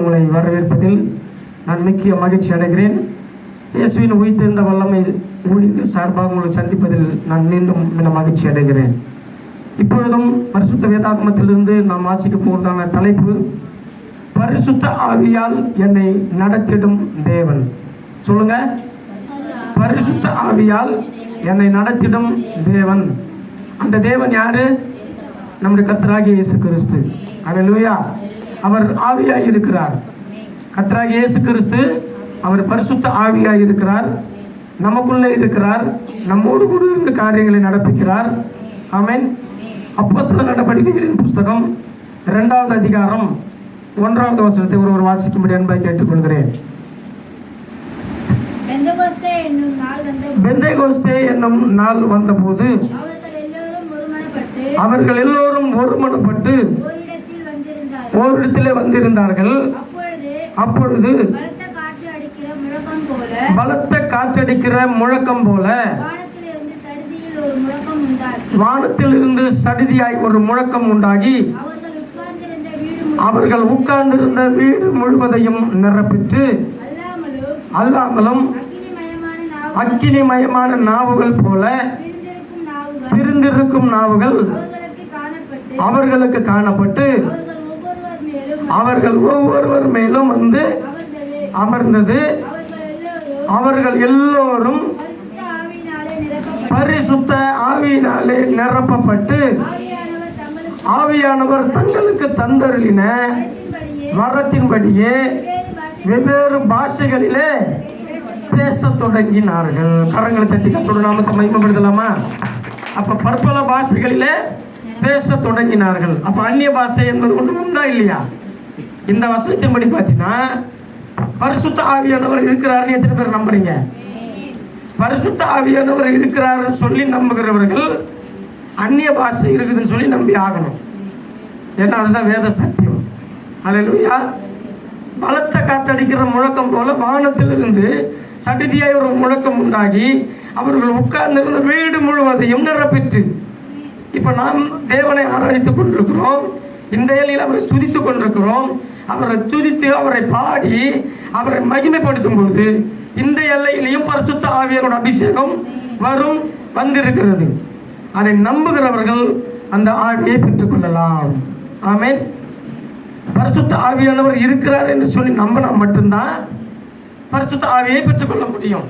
உங்களை வரவேற்பதில் நான் மிக்க மகிழ்ச்சி அடைகிறேன். இயேசுவின் உயிர்த்தெழுந்த வல்லமை ஊழியர்கள் சார்பாக உங்களை சந்திப்பதில் நான் மீண்டும் மகிழ்ச்சி அடைகிறேன். இப்பொழுதும் பரிசுத்த வேதாகமத்திலிருந்து நாம் வாசிக்க போவதான தலைப்பு, பரிசுத்த ஆவியால் என்னை நடத்திடும் தேவன். சொல்லுங்க, பரிசுத்த ஆவியால் என்னை நடத்திடும் தேவன். அந்த தேவன் யாரு? நம்முடைய கர்த்தராகிய இயேசு கிறிஸ்து. அல்லேலூயா. அவர் ஆவியாய் இருக்கிறார். கர்த்தராகிய இயேசு கிறிஸ்து அவர் பரிசுத்த ஆவியாய் இருக்கிறார், நமக்குள்ளே இருக்கிறார், நம்மோடு கூட இருந்து காரியங்களை நடப்பிக்கிறார். ஆமென். அப்போஸ்தலர் நடபடிக்கைகளின் புஸ்தகம் 2வது அதிகாரம் 1வது வசனத்தை ஒருவர் வாசிக்கும்படி அன்பாய் கேட்டுக்கொள்கிறேன். பெந்தேகோஸ்தே என்னும் நாள் வந்தபோது அவர்கள் எல்லோரும் ஒருமனப்பட்டு ஓரிடத்திலே வந்திருந்தார்கள். அப்பொழுது பலத்த காற்றடிக்கிற முழக்கம் போல வானத்திலிருந்து சடிதியாய் ஒரு முழக்கம் உண்டாகி அவர்கள் உட்கார்ந்திருந்த வீடு முழுவதையும் நிரப்பிட்டு, அல்லாமலும் அக்கினிமயமான நாவுகள் போல பிரிந்திருக்கும் நாவுகள் அவர்களுக்கு காணப்பட்டு அவர்கள் ஒவ்வொருவர் மேலும் வந்து அமர்ந்தது. அவர்கள் எல்லோரும் பரிசுத்த ஆவியினாலே நிரப்பப்பட்டு ஆவியானவர் தங்களுக்கு தந்தருளின வரத்தின்படியே வெவ்வேறு பாஷைகளிலே பேச தொடங்கினார்கள். கரங்களை தட்டி கர்த்தருடைய நாமத்தை மகிமைப்படுத்தலாமா? அப்ப பற்பல பாஷைகளிலே பேச தொடங்கினார்கள். அப்ப அந்நிய பாஷை என்பது ஒன்று உண்டா இல்லையா? இந்த வசனத்தின்படி பார்த்தீங்கன்னா பரிசுத்த ஆவியானவர் இருக்கிறார். எத்தனை பேர் நம்புறீங்க? பரிசுத்த ஆவியானவர் இருக்கிறார் சொல்லி நம்புகிறவர்கள் அந்நிய பாஷை இருக்குதுன்னு சொல்லி நம்பி ஆகணும். ஏன்னா அதுதான் வேத சத்தியம். அல்லேலூயா. பலத்த காற்றடிக்கிற முழக்கம் போல வானத்திலிருந்து சடிதியாய் ஒரு முழக்கம் உண்டாகி அவர்கள் உட்கார்ந்திருந்த வீடு முழுவதையும் நிரப்பிற்று. இப்ப நாம் தேவனை ஆராதித்துக் கொண்டிருக்கிறோம். இந்த ஏழையில் அவரை துதித்துக் கொண்டிருக்கிறோம். அவரை துதித்து அவரை பாடி அவரை மகிமைப்படுத்தும் பொழுது இந்த எல்லையிலையும் பரிசுத்த ஆவியாரோட அபிஷேகம் வந்திருக்கிறது. அதை நம்புகிறவர்கள் அந்த ஆவியை பெற்றுக் கொள்ளலாம். ஆமென். பரிசுத்த ஆவியானவர் இருக்கிறார் என்று சொல்லி நம்பினா மட்டும்தான் பரிசுத்த ஆவியை பெற்றுக்கொள்ள முடியும்.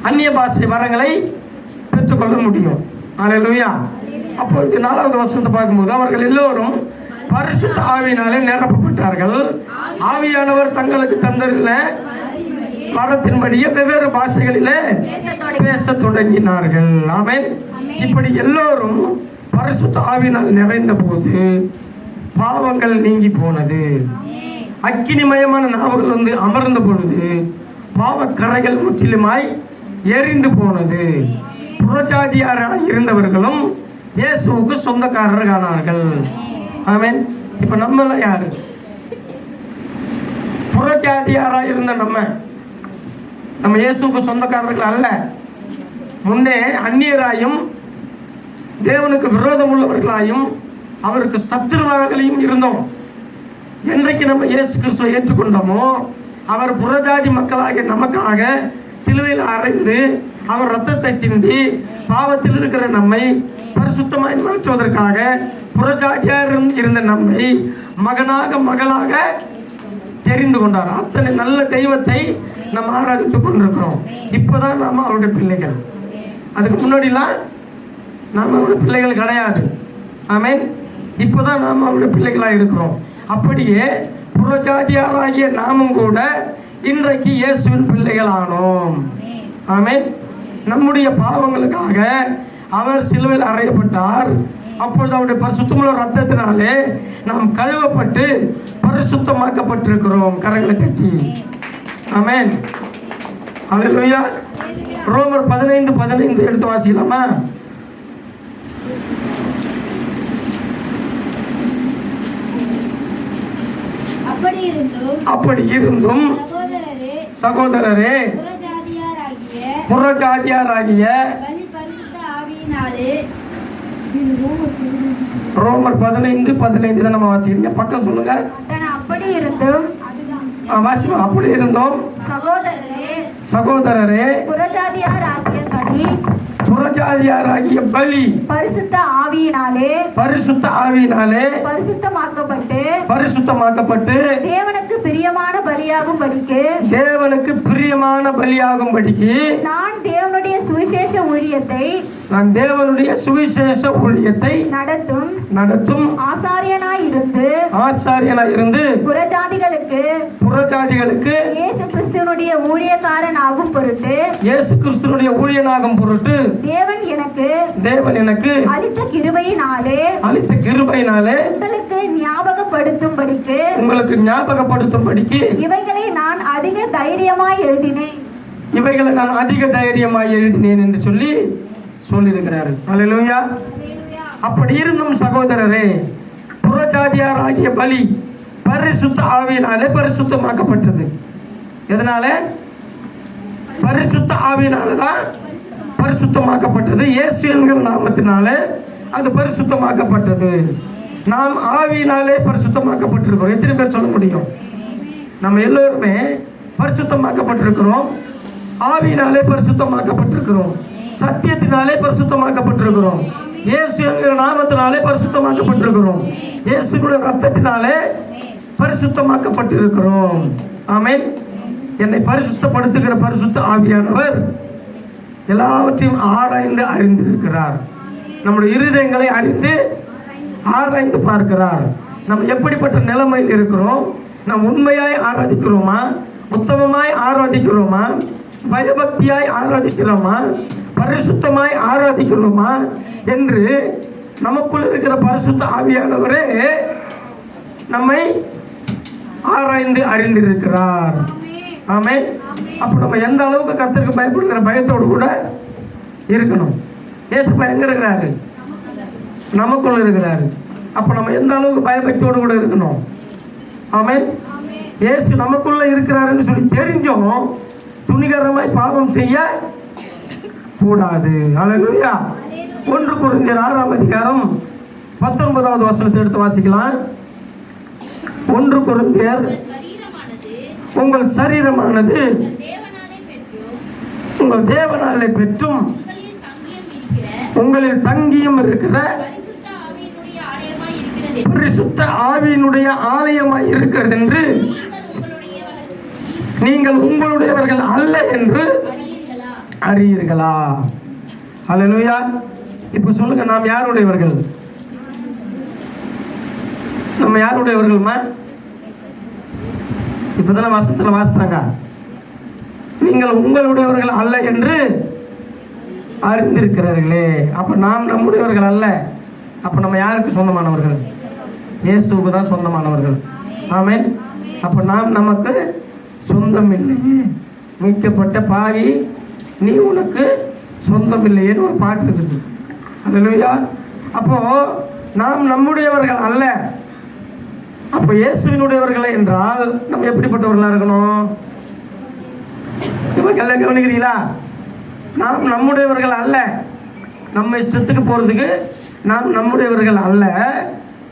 அந்நிய பாஷை வரங்களை பெற்றுக்கொள்ள முடியும். அல்லேலூயா. அப்பொழுது 4வது வசனத்தை பார்க்கும்போது அவர்கள் எல்லோரும் பரிசுத்த ஆவியினாலே நிரப்பப்பட்டார்கள். ஆவியானவர் தங்களுக்கு தந்தருளின வரத்தின்படியே வெவ்வேறு பாஷைகளிலே பேச தொடங்கினார்கள். ஆமென். இப்படி எல்லோரும் பரிசுத்த ஆவியினால் நிறைந்த போது பாவங்கள் நீங்கி போனது. அக்கினிமயமான நாவுகள் வந்து அமர்ந்த பொழுது பாவக்கரைகள் முற்றிலுமாய் எரிந்து போனது. புறஜாதியாராக இருந்தவர்களும் இயேசுவுக்கு சொந்தக்காரர்கள் ஆனார்கள். ஆமென். இப்ப நம்ம யாரு? புறஜாதியாராக இருந்த நம்ம இயேசுவுக்கு சொந்தக்காரர்கள் அல்ல. முன்னே அந்நியராயும் தேவனுக்கு விரோதம் உள்ளவர்களாயும் அவருக்கு சத்துருவாகளையும் இருந்தோம். என்றைக்கு நம்ம இயேசு கிறிஸ்துவை ஏற்றுக்கொண்டோமோ அவர் புறஜாதி மக்களாகிய நமக்காக சிலுவையில் அறைந்து அவர் இரத்தத்தை சிந்தி பாவத்தில் இருக்கிற நம்மை பரிசுத்தமாய் மாற்றுவதற்காக புறஜாதியார் இருந்த நம்மை மகளாக தெரிந்து கொண்டார். அத்தனை நல்ல தெய்வத்தை நாம் ஆராதித்துக் கொண்டிருக்கிறோம். இப்போதான் நாம் அவருடைய பிள்ளைகள். அதுக்கு முன்னாடிலாம் நாம் அவருடைய பிள்ளைகள் கிடையாது. ஆமென். இப்போதான் நாம் அவருடைய பிள்ளைகளாக இருக்கிறோம். அப்படியே புறஜாதியாராகிய நாமும் கூட இன்றைக்கு இயேசுவின் பிள்ளைகள் ஆனோம். ஆமென். நம்முடைய பாவங்களுக்காக அவர் சிலுவையில் அறையப்பட்டார். அப்பொழுது அவருடைய பரிசுத்தமுள்ள ரத்தத்தினாலே நாம் கழுவப்பட்டு பரிசுத்தமாக்கப்பட்டிருக்கிறோம். கரங்களை தட்டி ஆமென். அல்லேலூயா. ரோமர் 15:15 எடுத்து வாசிக்கலாமா? அப்படி இருந்தும் சகோதரரே புறஜாதியாராகிய ரோமர் 15:15 தான் நம்ம வாசிக்கிறீங்க. பக்கம் சொல்லுங்க. அப்படி இருந்தும் வாசிப்போம். அப்படி இருந்தோம் சகோதரரே, புறஜாதியாராகிய பலி பரிசுத்த ஆவியினாலே பரிசுத்தமாக்கப்பட்டு தேவனுக்கு பிரியமான பலியாகும்படிக்கு நான் தேவனுடைய சுவிசேஷ ஊழியத்தை நடத்தும் ஆசாரியனாய் இருந்து புறஜாதிகளுக்கு இயேசு கிறிஸ்துவினுடைய ஊழியனாகும் பொருட்டு தேவன் எனக்கு அளித்த கிருபையினாலே உங்களுக்கு ஞாபகப்படுத்தும்படிக்கு இவைகளை நான் அதிக தைரியமாய் எழுதினேன் என்று சொல்லியிருக்கிறார்கள். அல்லேலூயா. அப்படி இருந்தும் சகோதரரே, புறஜாதியாராகிய பலி பரிசுத்த ஆவியினாலே பரிசுத்தமாக்கப்பட்டது. எதனால? பரிசுத்த ஆவியினாலதான் பரிசுத்தமாக்கப்பட்டது. இயேசு என்கிற நாமத்தினாலே அது பரிசுத்தமாக்கப்பட்டது. நாம் ஆவியினாலே பரிசுத்தமாக்கப்பட்டிருக்கிறோம். எத்தனை பேர் சொல்ல முடியும்? நம்ம எல்லோருமே பரிசுத்தமாக்கப்பட்டிருக்கிறோம். ஆவியினாலே பரிசுத்தமாக்கப்பட்டிருக்கிறோம். சத்தியத்தினாலே பரிசுத்தமாக்கப்பட்டிருக்கிறோம். இயேசு என்கிற நாமத்தினாலே பரிசுத்தமாக்கப்பட்டிருக்கிறோம். இயேசுடைய ரத்தத்தினாலே பரிசுத்தமாக்கப்பட்டிருக்கிறோம். ஆமென். என்னை பரிசுத்தப்படுத்துகிற பரிசுத்த ஆவியானவர் எல்லாவற்றையும் ஆராய்ந்து அறிந்திருக்கிறார். நம்முடைய இருதயங்களை ஆராய்ந்து பார்க்கிறார். நம்ம எப்படிப்பட்ட நிலைமையில் இருக்கிறோம்? நாம் உண்மையாய் ஆராதிக்கிறோமா? உத்தமமாய் ஆராதிக்கிறோமா? பயபக்தியாய் ஆராதிக்கிறோமா? பரிசுத்தமாய் ஆராதிக்கிறோமா என்று நமக்குள் இருக்கிற பரிசுத்த ஆவியானவரே நம்மை ஆராய்ந்து அறிந்திருக்கிறார். ஆமென். அப்போ நம்ம எந்த அளவுக்கு கர்த்தருக்கு பயப்படுகிற பயத்தோடு கூட இருக்கணும். இயேசு எங்க இருக்கிறாரு? நமக்குள்ள இருக்கிறாரு. அப்போ நம்ம எந்த அளவுக்கு பயபக்தியோடு கூட இருக்கணும். ஆமென். இயேசு நமக்குள்ள இருக்கிறாருன்னு சொல்லி தெரிஞ்சோம் துணிகரமாய் பாவம் செய்ய கூடாது. அல்லேலூயா. 1 கொரிந்தியர் 6ஆம் அதிகாரம் 19வது வசனத்தை எடுத்து வாசிக்கலாம். 1 கொரிந்தியர், உங்கள் சரீரமானது உங்கள் தேவனாலே பெற்றும் உங்களில் தங்கியும் இருக்கிற பரிசுத்த ஆவியினுடைய ஆலயமாய் இருக்கிறது என்று நீங்கள் உங்களுடையவர்கள் அல்ல என்று அறியீர்களா? அல்லேலூயா. இப்ப சொல்லுங்க, நாம் யாருடையவர்கள்? நம்ம யாருடையவர்கள்மா? இப்பதான வசனத்துல வாசித்தாங்க, நீங்கள் உங்களுடையவர்கள் அல்ல என்று அறிந்திருக்கிறார்களே. அப்ப நாம் நம்முடையவர்கள் அல்ல. அப்ப நம்ம யாருக்கு சொந்தமானவர்கள்? இயேசுவுக்கு தான் சொந்தமானவர்கள். ஆமென். அப்ப நாம் நமக்கு சொந்தம் இல்லையே. மீட்கப்பட்ட பாவி, நீ உனக்கு சொந்தம் இல்லையேன்னு ஒரு பாட்டு இருக்குது. அல்லேலூயா. அப்போ நாம் நம்முடையவர்கள் அல்ல. அப்போ இயேசுவினுடையவர்கள் என்றால் நம்ம எப்படிப்பட்டவர்களா இருக்கணும்? இவங்க கவனிக்கிறீங்களா? நாம் நம்முடையவர்கள் அல்ல. நம்ம இஷ்டத்துக்கு போறதுக்கு நாம் நம்முடையவர்கள் அல்ல.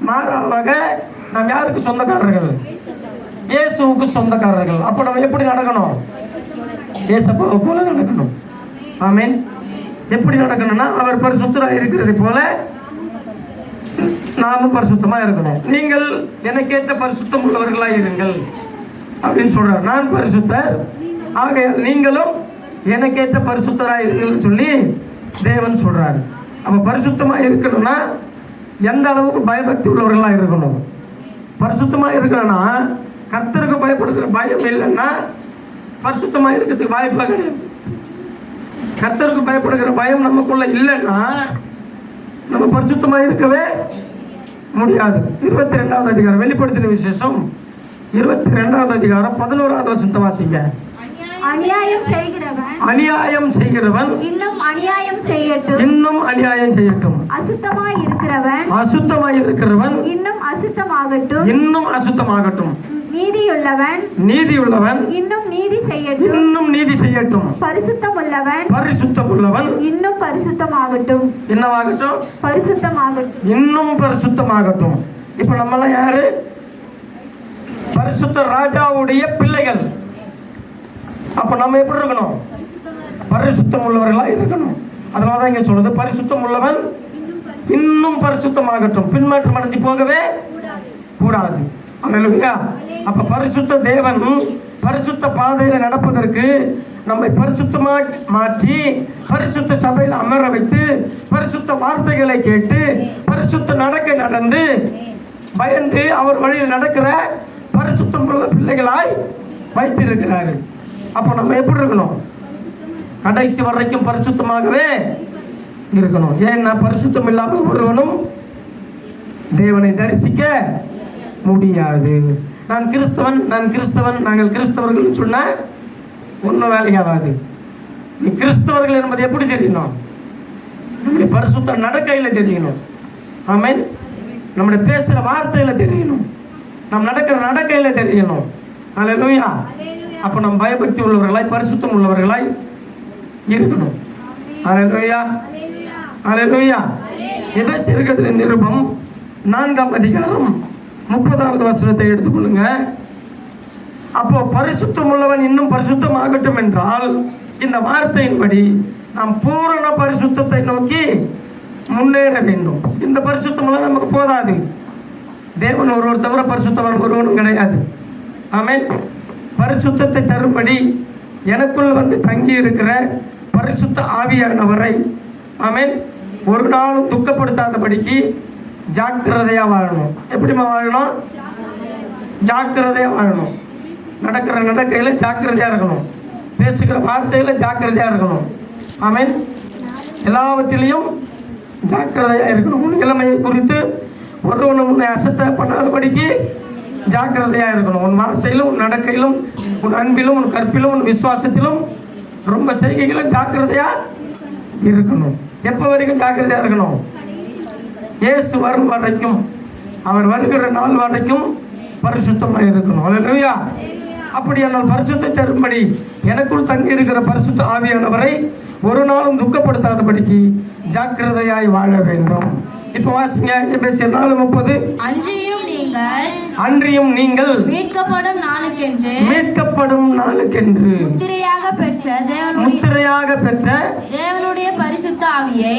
மாறாக நாம் யாருக்கு சொந்தக்காரர்கள்? இயேசுவுக்கு சொந்தக்காரர்கள். அப்போ நம்ம எப்படி நடக்கணும்? இயேசுவை போல நடக்கணும். ஆமென். எப்படி நடக்கணும்னா, அவர் பரிசுத்தராக இருக்கிறதை போல நாமும் பரிசுத்தமா இருக்கணும். நீங்கள் எனக்கேற்ற பரிசுத்தம் உள்ளவர்களாக இருங்கள் அப்படின்னு சொல்றார். நான் பரிசுத்தர், ஆகையால் நீங்களும் எனக்கேற்ற பரிசுத்தராக இருங்கள்னு சொல்லி தேவன் சொல்றார். அப்ப பரிசுத்தமா இருக்கணும்னா எந்த அளவுக்கு பயபக்தி உள்ளவர்களாக இருக்கணும்? பரிசுத்தமா இருக்கணும்னா கர்த்தருக்கு பயப்படுகிற பயம் இல்லைன்னா பரிசுத்தமா இருக்கிறதுக்கு வாய்ப்பாக கிடையாது. கர்த்தருக்கு பயப்படுகிற பயம் நமக்குள்ள இல்லைன்னா நம்ம பரிசுத்தமா இருக்கவே முடியாது. 22வது அதிகாரம், வெளிப்படுத்தின விசேஷம் 22வது அதிகாரம் 11வது வசனத்தை வாசிங்க. அநியாயம் செய்கிறவன் இன்னும் அநியாயம் செய்யட்டும். அசுத்தமாய் இருக்கிறவன் இன்னும் அசுத்தமாகட்டும். நீதியுள்ளவன் இன்னும் நீதி செய்யட்டும். பரிசுத்தம் உள்ளவன் இன்னும் பரிசுத்தமாகட்டும். என்னவாகட்டும்? பரிசுத்தமாகட்டும். இன்னும் பரிசுத்தமாகட்டும். இப்ப நம்மளாம் யாரு? பரிசுத்த ராஜாவுடைய பிள்ளைகள். அப்ப நம்ம எப்படி இருக்கணும்? பரிசுத்தம் உள்ளவர்களா இருக்கணும். அதனாலதான் இங்க சொல்றது, பரிசுத்தம் உள்ளவன் இன்னும் பரிசுத்தமாகட்டும், பின்மாற்றம் அடைஞ்சு போகவே கூடாது. அல்லேலூயா. அப்ப பரிசுத்த தேவன் பரிசுத்த பாதையில நடப்பதற்கு நம்மை பரிசுத்தமா மாற்றி பரிசுத்த சபையில் அமர வைத்து பரிசுத்த வார்த்தைகளை கேட்டு பரிசுத்த நடக்கை நடந்து பயந்து அவர் வழியில் நடக்கிற பரிசுத்தம் உள்ள பிள்ளைகளாய் வைத்திருக்கிறாரு. அப்ப நம்ம எப்படி இருக்கணும்? கடைசி வரைக்கும் பரிசுத்தமாகவே இருக்கணும். ஏன்னா பரிசுத்தம் இல்லாமல் ஒருவனும் தேவனை தரிசிக்க முடியாது. நான் கிறிஸ்தவன், நாங்கள் கிறிஸ்தவர்கள் சொன்ன ஒன்றும் வேலையாகாது. நீ கிறிஸ்தவர்கள் என்பது எப்படி தெரியணும்? நம்முடைய பரிசுத்த நடக்கையில தெரியணும். ஆமென். நம்முடைய பேசுகிற வார்த்தையில தெரியணும், நாம் நடக்கிற நடக்கையில தெரியணும். அல்லேலூயா. அப்போ நம்ம பயபக்தி உள்ளவர்களாய் பரிசுத்தம் உள்ளவர்களாய் இருக்கணும். அல்லேலூயா, அல்லேலூயா. எபேசியர்களின் நிருபம் 4ஆம் அதிகாரம் 30வது வசனத்தை எடுத்துக்கொள்ளுங்க. அப்போ பரிசுத்தம் உள்ளவன் இன்னும் பரிசுத்தம் ஆகட்டும் என்றால் இந்த வார்த்தையின்படி நாம் பூரண பரிசுத்தத்தை நோக்கி முன்னேற வேண்டும். இந்த பரிசுத்தம் நமக்கு போதாது. தேவன் ஒருவர் தவிர பரிசுத்தவன் ஒருவனும் கிடையாது. ஆமென். பரிசுத்தத்தை தரும்படி எனக்குள் வந்து தங்கி இருக்கிற பரிசுத்த ஆவியானவரை ஆமென் ஒரு நாளும் துக்கப்படுத்தாதபடிக்கு ஜாக்கிரதையா வாழணும். எப்படிமா வாழணும்? ஜாக்கிரதையா வாழணும். நடக்கிற நடக்கையில ஜாக்கிரதையா இருக்கணும், பேசுகிற வார்த்தையில ஜாக்கிரதையா இருக்கணும். ஆமென். எல்லாவற்றிலையும் ஜாக்கிரதையா இருக்கணும். உன் இளமையை குறித்து ஒருவனும் உன்னை அசத்த பண்ணாதபடிக்கு ஜாக்கிரதையா இருக்கணும். உன் வார்த்தையிலும் உன் நடக்கையிலும் உன் அன்பிலும் உன் கற்பிலும் உன் விசுவாசத்திலும் ரொம்ப செய்கைகளும் ஜாக்கிரதையா இருக்கணும். எப்போ வரைக்கும் ஜாக்கிரதையா இருக்கணும்? இயேசு வரும் வரைக்கும், அவர் வருகிற நாள் வரைக்கும் பரிசுத்தமாக இருக்கணும். அல்லேலூயா. அப்படியானால் பரிசுத்தை தரும்படி எனக்குள் தங்கி இருக்கிற பரிசுத்த ஆவியானவரை ஒரு நாளும் துக்கப்படுத்தாதபடிக்கு ஜாக்கிரதையாய் வாழ வேண்டும். இப்போ வாசிங்க எபேசியர் 4:30. அன்றியும் நீங்கள் மீட்கப்படும் நாளுக்கென்று முத்திரையாக பெற்ற தேவனுடைய பரிசுத்த ஆவியை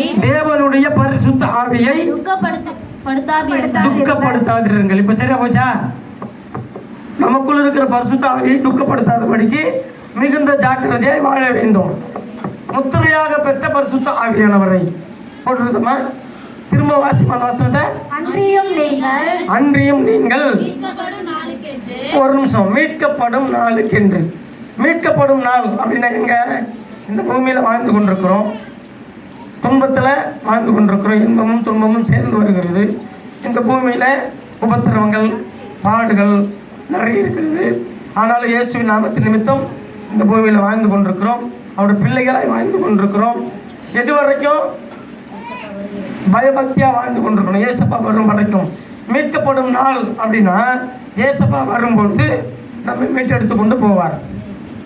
துக்கப்படுத்தாதீர்கள். இப்ப சரியா போச்சா? நமக்குள்ள இருக்கிற பரிசுத்த ஆவியை துக்கப்படுத்தாதபடிக்கு மிகுந்த ஜாக்கிரதையாய் வாழ வேண்டும். முத்திரையாக பெற்ற பரிசுத்த ஆவியானவரை போடுறதுமா? திரும்ப வாசிமா வாசனத்தை. அன்றியும் நீங்கள் ஒரு நிமிஷம், மீட்கப்படும் நாளுக்கென்று. மீட்கப்படும் நாள் அப்படின்னா எங்க? இந்த பூமியில வாழ்ந்து கொண்டிருக்கிறோம், துன்பத்துல வாழ்ந்து கொண்டிருக்கிறோம், இன்பமும் துன்பமும் சேர்ந்து வருகிறது. இந்த பூமியில உபத்திரவங்கள் பாடுகள் நிறைய இருக்கிறது. ஆனாலும் இயேசுவின் நாமத்தின் நிமித்தம் இந்த பூமியில வாழ்ந்து கொண்டிருக்கிறோம், அவருடைய பிள்ளைகளாய் வாழ்ந்து கொண்டிருக்கிறோம். எது வரைக்கும்? பயபக்தியா வாழ்ந்து கொண்டிருக்கணும், ஏசப்பா வரும் வரைக்கும். மீட்கப்படும் நாள் அப்படின்னா ஏசப்பா வரும்பொழுது நம்ம மீட்டெடுத்து கொண்டு போவார்.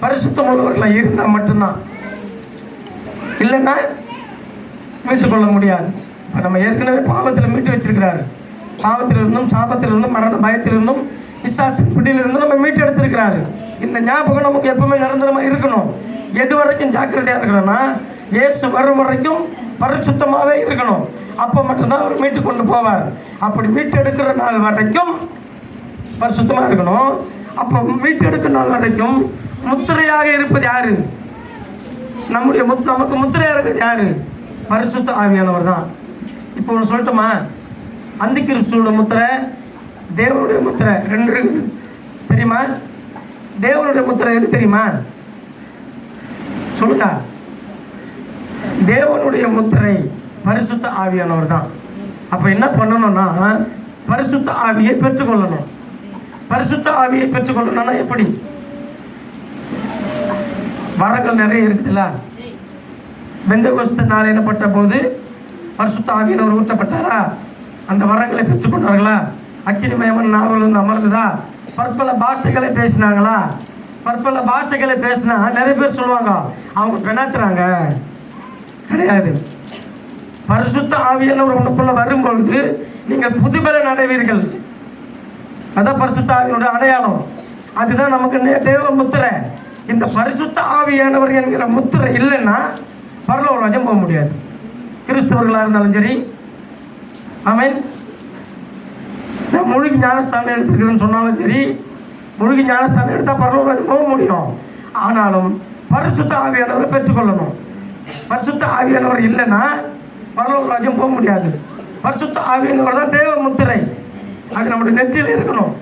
பரிசுத்தம் உள்ளவர்களாக இருந்தால் மட்டும்தான், இல்லைன்னா மீட்டுக்கொள்ள முடியாது. இப்போ நம்ம ஏற்கனவே பாவத்தில் மீட்டு வச்சிருக்கிறாரு. பாவத்திலிருந்தும் சாபத்திலிருந்தும் மரண பயத்திலிருந்தும் பிசாசின் பிடியிலிருந்தும் நம்ம மீட்டு எடுத்திருக்கிறாரு. இந்த ஞாபகம் நமக்கு எப்பவுமே நிரந்தரமா இருக்கணும். எது வரைக்கும் ஜாக்கிரதையா இருக்கணும்னா இயேசு வரும் வரைக்கும் பரிசுத்தமாகவே இருக்கணும். அப்போ மட்டும்தான் அவர் மீட்டு கொண்டு போவார். அப்படி மீட்டெடுக்கிற நாள் வரைக்கும் பரிசுத்தமாக இருக்கணும். அப்போ மீட்டெடுக்கிற நாள் வரைக்கும் முத்திரையாக இருப்பது யாரு? நமக்கு முத்திரையாக இருக்கிறது யாரு? பரிசுத்த ஆவியானவர் தான். இப்போ ஒன்று சொல்லட்டுமா? அந்தி கிறிஸ்துவோட முத்திரை, தேவனுடைய முத்திரை ரெண்டு இருக்குது தெரியுமா? தேவனுடைய முத்திரை எது தெரியுமா? சொல்லுங்க. தேவனுடைய முத்திரை பரிசுத்த ஆவியானவர் தான். அப்ப என்ன பண்ணணும்னா பரிசுத்த ஆவியை பெற்றுக்கொள்ளணும். பரிசுத்த ஆவியை பெற்றுக்கொள்ளணும்னா எப்படி? வரங்கள் நிறைய இருக்குதுல்ல. பெந்தெகோஸ்தே நாள் எனப்பட்ட போது பரிசுத்த ஆவியானவர் ஊற்றப்பட்டாரா? அந்த வரங்களை பெற்றுக்கொண்டார்களா? அக்கினிமயமான நாவல் வந்து அமர்ந்ததா? பற்பல பாஷைகளை பேசினாங்களா? பற்பல பாஷைகளை பேசினா நிறைய பேர் சொல்லுவாங்க அவங்க பெணாத்துறாங்க. கிடையாது. பரிசுத்த ஆவியானவர் உனக்குள்ள வரும்பொழுது நீங்கள் புதுபலன் அடைவீர்கள். அதான் பரிசுத்த ஆவியினுடைய அடையாளம். அதுதான் நமக்கு தேவ முத்திரை. இந்த பரிசுத்த ஆவியானவர் என்கிற முத்திரை இல்லைன்னா பரலோக ராஜ்யம் போக முடியாது. கிறிஸ்தவர்களாக இருந்தாலும் சரி, ஆமென், நான் முழுகி ஞானஸ்தானம் எடுத்துருக்கிறேன்னு சொன்னாலும் சரி, முழுகி ஞானஸ்தானம் எடுத்தால் பரலோக ராஜ்யம் போக முடியும். ஆனாலும் பரிசுத்த ஆவியானவரை பெற்றுக்கொள்ளணும். பரிசுத்த ஆவியானவர் இல்லைன்னா பரலோக ராஜ்யம் போக முடியாது. பரிசுத்த ஆவியானவர் தான் தேவ முத்திரை. அது நம்முடைய நெற்றியில் இருக்கணும்.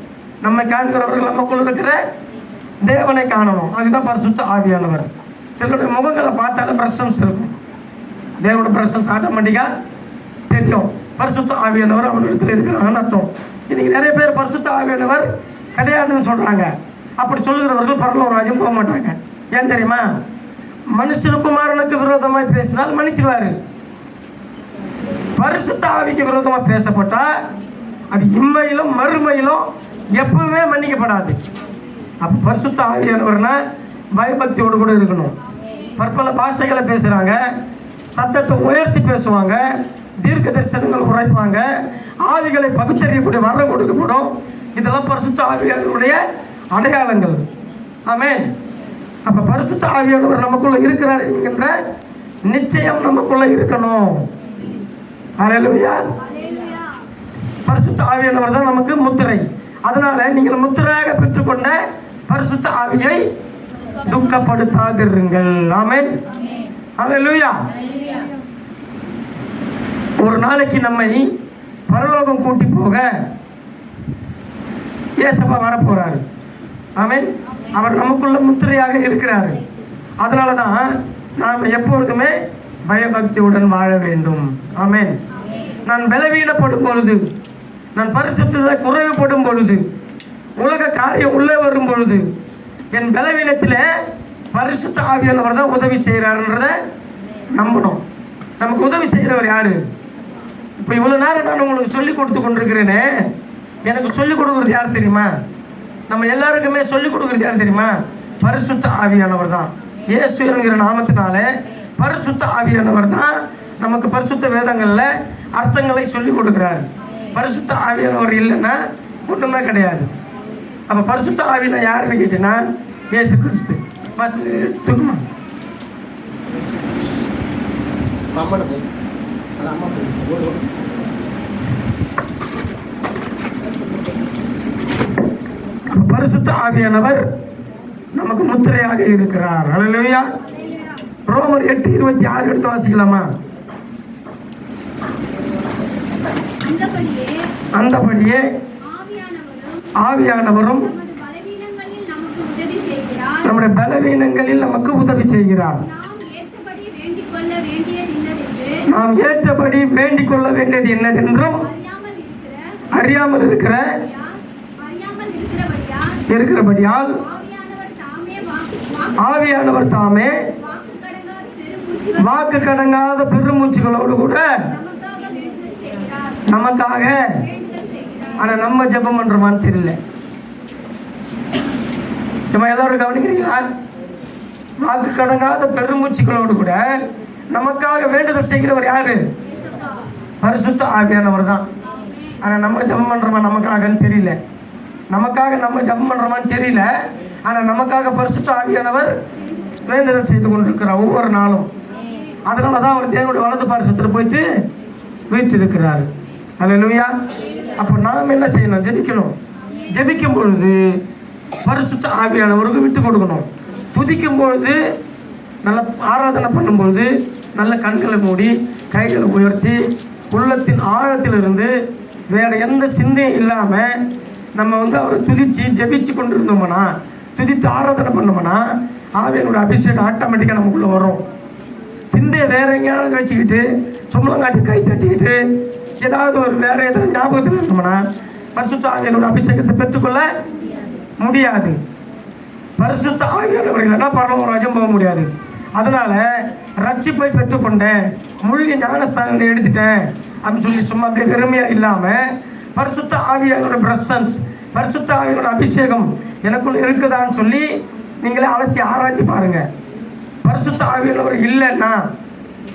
நம்மை காண்கிறவர்கள் நமக்குள்ள இருக்கிற தேவனை காணணும். அதுதான் பரிசுத்த ஆவியானவர். சிலருடைய முகங்களை பார்த்தாலும் பிரசன்ஸ் இருக்கும். தேவனோட பிரசன்ஸ் ஆட்டோமேட்டிக்காக தெரியும். பரிசுத்த ஆவியானவர் அவரிடத்தில் இருக்கிறாங்கன்னு அர்த்தம். இன்னைக்கு நிறைய பேர் பரிசுத்த ஆவியானவர் கிடையாதுன்னு சொல்கிறாங்க. அப்படி சொல்லுகிறவர்கள் பரலோக ராஜ்யம் போக மாட்டாங்க. ஏன் தெரியுமா? மனுஷனுக்குமாரனுக்கு விரோதமாய் பேசினால் மன்னிச்சுவாரு. பரிசுத்த ஆவிக்கு விரோதமாக பேசப்பட்டா அது இம்மையிலும் மறுமையிலும் எப்பவுமே மன்னிக்கப்படாது. அப்போ பரிசுத்த ஆவியானவர்னா பயபக்தியோடு கூட இருக்கணும். பற்பல பாஷைகளை பேசுகிறாங்க, சத்தத்தை உயர்த்தி பேசுவாங்க, தீர்க்க தரிசனங்கள் உரைப்பாங்க, ஆவிகளை பகுத்தறியக்கூடிய வரம் கொடுக்கப்படும். இதெல்லாம் பரிசுத்த ஆவியானவருடைய அடையாளங்கள். ஆமென். அப்போ பரிசுத்த ஆவியானவர் நமக்குள்ள இருக்கிறார் என்கின்ற நிச்சயம் நமக்குள்ள இருக்கணும். ஹல்லேலூயா. பரிசுத்த ஆவியானவர் தான் நமக்கு முத்திரை. அதனால நீங்கள் முத்திரையாக பெற்றுக்கொண்ட பரிசுத்த ஆவியை துக்கப்படுத்தாதிருங்கள். ஆமென். ஹல்லேலூயா. ஒரு நாளைக்கு நம்மை பரலோகம் கூட்டி போக இயேசப்பா வரப்போறாரு. ஆமென். அவர் நமக்குள்ள முத்திரையாக இருக்கிறார். அதனால தான் நாம் எப்பொழுதுமே பயபக்தியுடன் வாழ வேண்டும். ஆமென். நான் பலவீனப்படும் பொழுது, நான் பரிசுத்தத்தை குறைவுபடும் பொழுது, உலக காரியம் உள்ளே வரும் பொழுது, என் பலவீனத்தில் பரிசுத்த ஆவியானவர் தான் உதவி செய்கிறாருன்றத நம்பணும். நமக்கு உதவி செய்கிறவர் யாரு? இப்போ இவ்வளோ நேரம் நான் உங்களுக்கு சொல்லிக் கொடுத்து கொண்டிருக்கிறேனே, எனக்கு சொல்லிக் கொடுக்குறது யார் தெரியுமா? நம்ம எல்லாருக்குமே சொல்லிக் கொடுக்குறது யார் தெரியுமா? பரிசுத்த ஆவியானவர் தான். இயேசு என்கிற நாமத்தினால பரிசுத்த ஆவியானவர் தான் நமக்கு பரிசுத்த வேதங்களில் அர்த்தங்களை சொல்லிக் கொடுக்குறாரு. பரிசுத்த ஆவியானவர் இல்லைன்னா ஒன்றுமே கிடையாது. அப்போ பரிசுத்த ஆவியில யாருன்னு கேட்டீங்கன்னா இயேசு கிறிஸ்து. பரிசுத்த ஆவியானவர் நமக்கு முத்திரையாக இருக்கிறார். ஹல்லேலூயா. ரோமர் 8:26 எடுத்து வாசிக்கலாமா? அந்தபடியே ஆவியானவரும் நம்முடைய பலவீனங்களில் நமக்கு உதவி செய்கிறார். நாம் ஏற்றபடி வேண்டிக் கொள்ள வேண்டியது என்னதென்றும் அறியாமல் இருக்கிறபடியால் ஆவியானவர் தாமே வாக்கு கடங்காத பெருமூச்சுகளோடு கூட நமக்காக. ஆனால் நம்ம ஜெபம் பண்றோமான்னு தெரியல. நம்ம எல்லாரும் கவனிக்கிறீங்களா? வாக்கு கடங்காத பெருமூச்சுகளோடு கூட நமக்காக வேண்டுதல் செய்கிறவர் யாரு? பரிசுத்த ஆவியானவர் தான். ஆனால் நம்ம ஜெபம் பண்றோமா நமக்காகன்னு தெரியல. நமக்காக நம்ம ஜெபம் பண்றோமான்னு தெரியல. ஆனால் நமக்காக பரிசுத்த ஆவியானவர் வேண்டுதல் செய்து கொண்டிருக்கிறார் ஒவ்வொரு நாளும். அதனால தான் அவர் தேவனுடைய வலது பாரிசத்தில் போயிட்டு வீற்றிருக்கிறார். ஹல்லேலூயா. அப்போ நாம் என்ன செய்யணும்? ஜெபிக்கணும். ஜெபிக்கும் பொழுது பரிசுத்த ஆவியானவருக்கு விட்டு கொடுக்கணும். துதிக்கும் பொழுது, நல்ல ஆராதனை பண்ணும்பொழுது நல்ல கண்களை மூடி கைகளை உயர்த்தி உள்ளத்தின் ஆழத்திலிருந்து வேற எந்த சிந்தையும் இல்லாமல் நம்ம அவரை துதித்து ஜெபிச்சு கொண்டு இருந்தோம்னா, துதித்து ஆராதனை பண்ணோம்னா ஆவியனோட அபிஷேகம் ஆட்டோமேட்டிக்காக நமக்குள்ளே வரும். சிந்தையை வேற எங்கேயாவது வச்சுக்கிட்டு சும்மலங்காட்டி கை தட்டிக்கிட்டு ஏதாவது ஒரு வேற ஏதாவது ஞாபகத்தில் இருந்தோம்னா பரிசுத்த ஆவியனோட அபிஷேகத்தை பெற்றுக்கொள்ள முடியாது. பரிசுத்த ஆவியானவர் இல்லைன்னா பரலோக ராஜ்யம் போக முடியாது. அதனால ரட்சிப்பை பெற்றுக்கொண்டேன், மூழ்கி ஞானஸ்தானத்தை எடுத்துட்டேன் அப்படின்னு சொல்லி சும்மா அப்படியே பெருமையாக இல்லாமல் பரிசுத்த ஆவியானோட பிரசன்ஸ், பரிசுத்த ஆவியானோட அபிஷேகம் எனக்குள்ள இருக்குதான்னு சொல்லி நீங்களே அலசி ஆராய்ச்சி பாருங்க. பரிசுத்த ஆவியானவர் இல்லைன்னா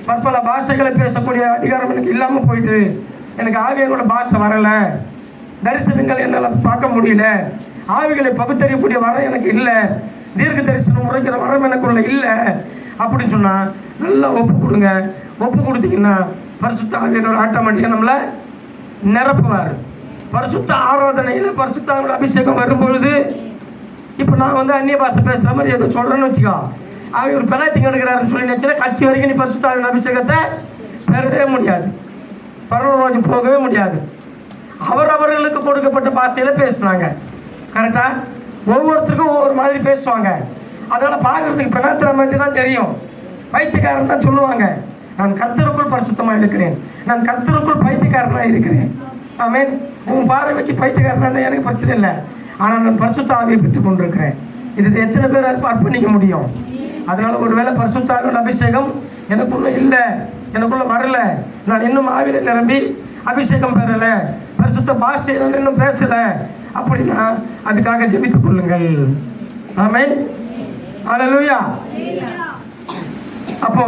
பற்பல பாஷைகளை பேசக்கூடிய அதிகாரம் எனக்கு இல்லாமல் போயிட்டு எனக்கு ஆவியானோட பாஷை வரலை, தரிசனங்கள் என்னால் பார்க்க முடியல, ஆவிகளை பகுத்தறியக்கூடிய வரம் எனக்கு இல்லை, தீர்க்க தரிசனம் முறைக்கிற வரம் எனக்குள்ள இல்லை அப்படின்னு சொன்னால் நல்லா ஒப்பு கொடுங்க. ஒப்பு கொடுத்தீங்கன்னா பரிசுத்த ஆவியானவர் ஆட்டோமேட்டிக்காக நம்மளை நிரப்புவார். பரிசுத்த ஆராதனையில் பரிசுத்த ஆவியோட அபிஷேகம் வரும்பொழுது, இப்போ நான் அந்நிய பாஷை பேசுகிற மாதிரி ஏதோ சொல்கிறேன்னு வச்சுக்கோ, அவங்க ஒரு பெனாத்தி எடுக்கிறாருன்னு சொல்லி நினச்சினா கட்சி வரைக்கும் நீ பரிசுத்த ஆவியோட அபிஷேகத்தை பெறவே முடியாது, பரவராஜ் போகவே முடியாது. அவர்களுக்கு கொடுக்கப்பட்ட பாஷையில் பேசுனாங்க. கரெக்டாக ஒவ்வொருத்தருக்கும் ஒவ்வொரு மாதிரி பேசுவாங்க. அதனால் பார்க்குறதுக்கு பெனாத்துற மாதிரி தான் தெரியும். பைத்தியக்காரன் தான் சொல்லுவாங்க, நான் கர்த்தருக்குள் பரிசுத்தமாக இருக்கிறேன், நான் கர்த்தருக்குள் பைத்தியக்காரனாக இருக்கிறேன். ஆமென். உன் பார்வைக்கு பைத்தியக்காரனாக இருந்தால் எனக்கு பிரச்சனை இல்லை, ஆனால் நான் பரிசுத்த ஆவியை பெற்றுக் கொண்டிருக்கிறேன். இது எத்தனை பேர் அர்ப்பணிக்க முடியும்? அதனால் ஒருவேளை பரிசுத்த ஆவியோட அபிஷேகம் எனக்குள்ளே இல்லை, எனக்குள்ளே வரலை, நான் இன்னும் ஆவியில் நிரம்பி அபிஷேகம் பெறலை, பரிசுத்த பாஷை நான் இன்னும் பேசலை அப்படின்னா அதுக்காக ஜெபித்துக் கொள்ளுங்கள். ஆமென். ஹல்லேலூயா. அப்போ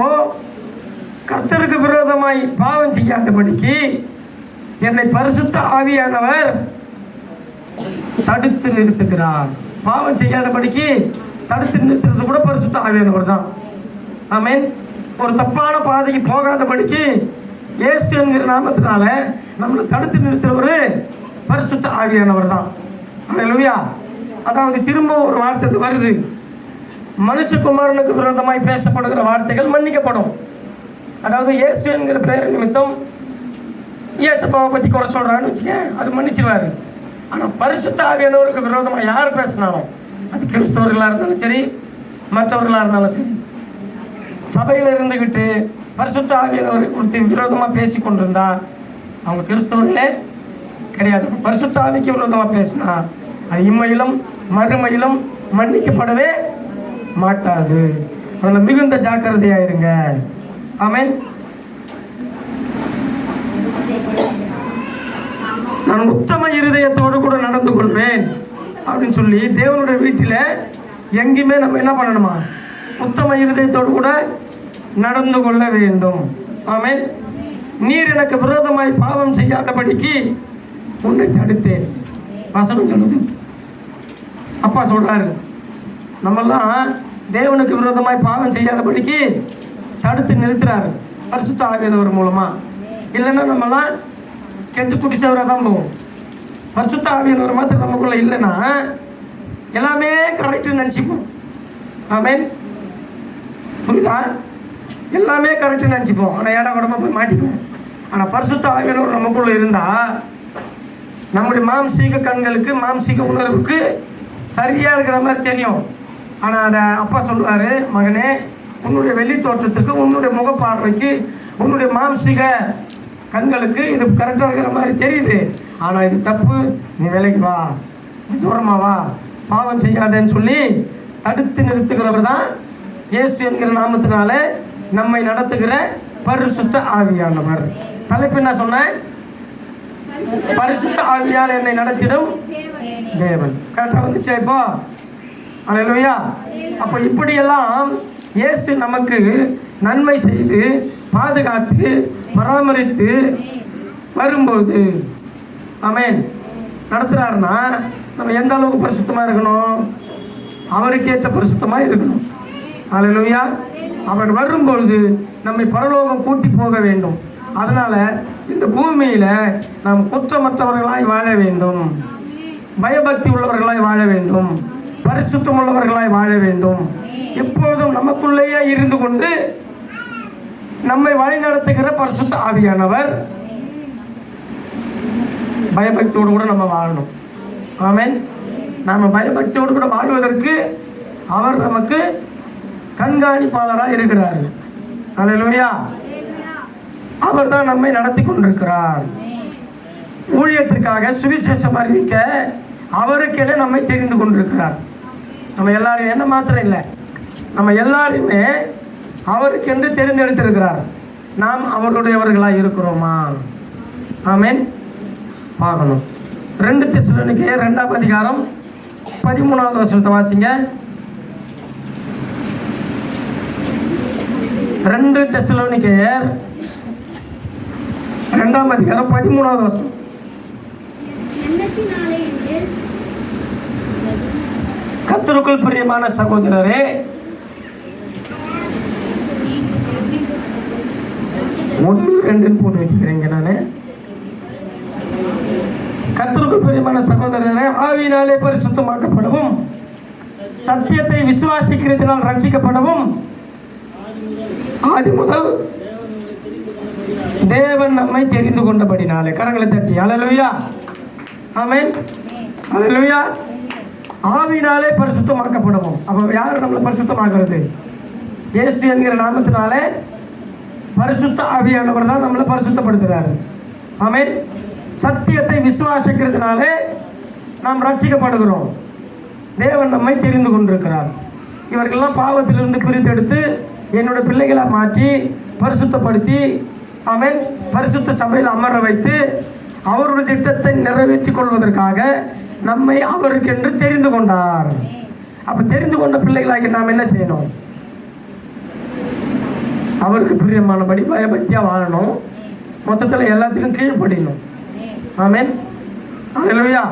கர்த்தருக்கு விரோதமாய் பாவம் செய்யாதபடிக்கு என்னை பரிசுத்த ஆவியானவர் தடுத்து நிறுத்துகிறார். பாவம் செய்யாதபடிக்கு தடுத்து நிறுத்துறது கூட பரிசுத்த ஆவியானவர் தான். ஆமென். ஒரு தப்பான பாதைக்கு போகாதபடிக்கு இயேசு என்கிற நாமத்தினால நம்மளை தடுத்து நிறுத்துறவர் பரிசுத்த ஆவியானவர் தான். ஹல்லேலூயா. அதாவது திரும்ப ஒரு வார்த்தை வருது, மனுஷகுமாரனுக்கு விரோதமாய் பேசப்படுகிற வார்த்தைகள் மன்னிக்கப்படும். அதாவது இயேசு என்கிற பெயர் நிமித்தம் இயேசுப்பாவை பற்றி குறை சொல்கிறான்னு வச்சுக்கேன், அது மன்னிச்சுவார். ஆனால் பரிசுத்த ஆவியானவருக்கு விரோதமாக யார் பேசினாலும், அது கிறிஸ்தவர்களாக இருந்தாலும் சரி, மற்றவர்களாக இருந்தாலும் சரி, சபையில் இருந்துக்கிட்டு பரிசுத்த ஆவியானவரை குறித்து விரோதமாக பேசி கொண்டிருந்தா அவங்க கிறிஸ்தவர்களே கிடையாது. பரிசுத்த ஆவிக்கு விரோதமாக பேசினா அது இம்மையிலும் மறுமையிலும் மன்னிக்கப்படவே மாட்டாது. அதில் மிகுந்த ஜாக்கிரதையாயிருங்க. ஆமென். நான் உத்தம இருதயத்தோடு கூட நடந்து கொள்வேன் அப்படின்னு சொல்லி தேவனுடைய வீட்டில் எங்கேயுமே நம்ம என்ன பண்ணணுமா? உத்தம இருதயத்தோடு கூட நடந்து கொள்ள வேண்டும். ஆமென். நீர் எனக்கு விரோதமாய் பாவம் செய்யாதபடிக்கு உன்னை தடுத்தேன். வசனம் சொல்லுது. அப்பா சொல்றாரு, நம்மெல்லாம் தேவனுக்கு விரோதமாய் பாவம் செய்யாதபடிக்கு தடுத்து நிறுத்துறாரு பரிசுத்த ஆவியானவர் மூலமா. இல்லைன்னா நம்மெல்லாம் கெட்டு குடிச்சவராக தான் போவோம். பரிசுத்த ஆவியானவர் மாத்திரம் நமக்குள்ள இல்லைன்னா எல்லாமே கரெக்டுன்னு நினச்சிப்போம். ஆமென். புரியுதா? எல்லாமே கரெக்டுன்னு நினச்சிப்போம், ஆனால் ஏடா உடம்பு போய் மாட்டிப்போம். ஆனால் பரிசுத்த ஆவியானவர் நமக்குள்ள இருந்தால் நம்முடைய மாம்சீக கண்களுக்கு மாம்சீக உணர்வுக்கு சரியாக இருக்கிற மாதிரி தெரியும். ஆனால் அதை அப்பா சொல்லுவார், மகனே உன்னுடைய வெளி தோற்றத்துக்கு, உன்னுடைய முகப்பார்வைக்கு, உன்னுடைய மாம்சீக கண்களுக்கு இது கரெக்டாக இருக்கிற மாதிரி தெரியுது, ஆனால் இது தப்பு, நீ வேலைக்கு வா, தூரமாக வா, பாவம் செய்யாதேன்னு சொல்லி தடுத்து நிறுத்துகிறவர் தான் இயேசு என்கிற நாமத்தினால நம்மை நடத்துகிற பரிசுத்த ஆவியானவர். தலைப்பு என்ன சொன்னேன்? பரிசுத்த ஆவியால் என்னை நடத்திடும் தேவன். கரெக்டாக வந்துச்சா இப்போ? அல்லேலூயா. அப்போ இப்படியெல்லாம் இயேசு நமக்கு நன்மை செய்து பாதுகாத்து பராமரித்து வரும்போது ஆமென் நடத்துகிறாருன்னா நம்ம எந்த அளவுக்கு பரிசுத்தமாக இருக்கணும்? அவருக்கேற்ற பரிசுத்தமாக இருக்கணும். அல்லேலூயா. அவர் வரும்பொழுது நம்மை பரலோகம் கூட்டி போக வேண்டும். அதனால் இந்த பூமியில் நாம் குற்றமற்றவர்களாய் வாழ வேண்டும், பயபக்தி உள்ளவர்களாய் வாழ வேண்டும், பரிசுத்தம் உள்ளவர்களாய் வாழ வேண்டும். எப்போதும் நமக்குள்ளேயே இருந்து கொண்டு நம்மை வழி நடத்துகிற பரிசுத்த ஆவியானவர் பயபக்தியோடு கூட நம்ம வாழணும். ஆமென். நாம் பயபக்தியோடு கூட வாழ்வதற்கு அவர் நமக்கு கண்காணிப்பாளராக இருக்கிறார். அல்லேலூயா. அவர் தான் நம்மை நடத்தி கொண்டிருக்கிறார். ஊழியத்திற்காக சுவிசேஷம் அறிவிக்க அவருக்கென நம்மை தெரிந்து கொண்டிருக்கிறார். நம்ம எல்லாரும் என்ன மாத்திரம் இல்லை, நம்ம எல்லாருமே அவருக்கென்று தெரிந்தெடுத்திருக்கிறார். நாம் அவருடையவர்களாக இருக்கிறோமா? ஆமென். பார்க்கணும். 2 தெசலோனிக்கேயர் 2ஆம் அதிகாரம் 13வது வசனத்தை வாசிங்க. 2 தெசலோனிக்கேயர் 2ஆம் அதிகாரம் 13வது வசனம். கர்த்தருக்குள் பிரியமான சகோதரரே, 1-2 போட்டு வச்சுக்கிறீங்க. நான் கர்த்தருக்குள் பிரியமான சகோதரரே, ஆவியினாலே பரிசுத்தமாக்கப்படவும் சத்தியத்தை விசுவாசிக்கிறதினால் ரட்சிக்கப்படவும் ஆதி முதல் தேவன் நம்மை தெரிந்து கொண்டபடினாலே. கரங்களை தட்டி அல்லேலூயா, ஆமென், அல்லேலூயா. ஆவியினாலே பரிசுத்தமாக்கப்படவும். அப்போ யார் நம்மளை பரிசுத்தமாக்குறது? இயேசு என்கிற நாமத்தினாலே பரிசுத்த ஆவியானவர் தான் நம்மளை பரிசுத்தப்படுத்துகிறார். ஆமென். சத்தியத்தை விசுவாசிக்கிறதுனாலே நாம் ரட்சிக்கப்படுகிறோம். தேவன் நம்மை தெரிந்து கொண்டிருக்கிறார். இவர்களெல்லாம் பாவத்திலிருந்து பிரித்தெடுத்து என்னுடைய பிள்ளைகளை மாற்றி பரிசுத்தப்படுத்தி, ஆமென், பரிசுத்த சபையில் அமர வைத்து அவருடைய திட்டத்தை நிறைவேற்றிக் கொள்வதற்காக நம்மை அவருக்கென்று தெரிந்து கொண்டார். அப்போ தெரிந்து கொண்ட பிள்ளைகளாகி நாம் என்ன செய்யணும்? அவருக்கு பிரியமானபடி பயபக்தியாக வாழணும். மொத்தத்தில் எல்லாத்துக்கும் கீழ்ப்படியணும். ஆமென், அல்லேலூயா.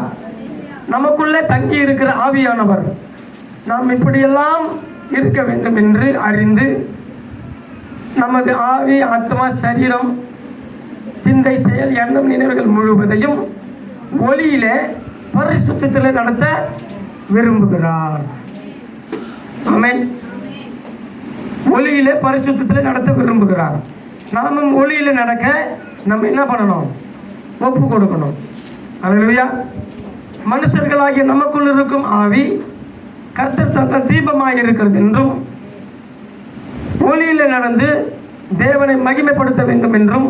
நமக்குள்ளே தங்கி இருக்கிற ஆவியானவர் நாம் இப்படியெல்லாம் இருக்க வேண்டும் என்று அறிந்து நமது ஆவி, ஆத்மா, சரீரம், சிந்தை, செயல், எண்ணம், நினைவுகள் முழுவதையும் ஒளியிலே பரிசுத்தத்திலே நடத்த விரும்புகிறார். ஆமென். ஒளியிலே பரிசுத்தத்திலே நடத்த விரும்புகிறார். நாமும் ஒளியிலே நடக்க நம்ம என்ன பண்ணணும்? ஒப்பு கொடுக்கணும். அல்லேலூயா. மனுஷர்களாகிய நமக்குள் இருக்கும் ஆவி கர்த்தர் தந்த தீபமாக இருக்கிறது என்றும் ஒளியிலே நடந்து தேவனை மகிமைப்படுத்த வேண்டும் என்றும்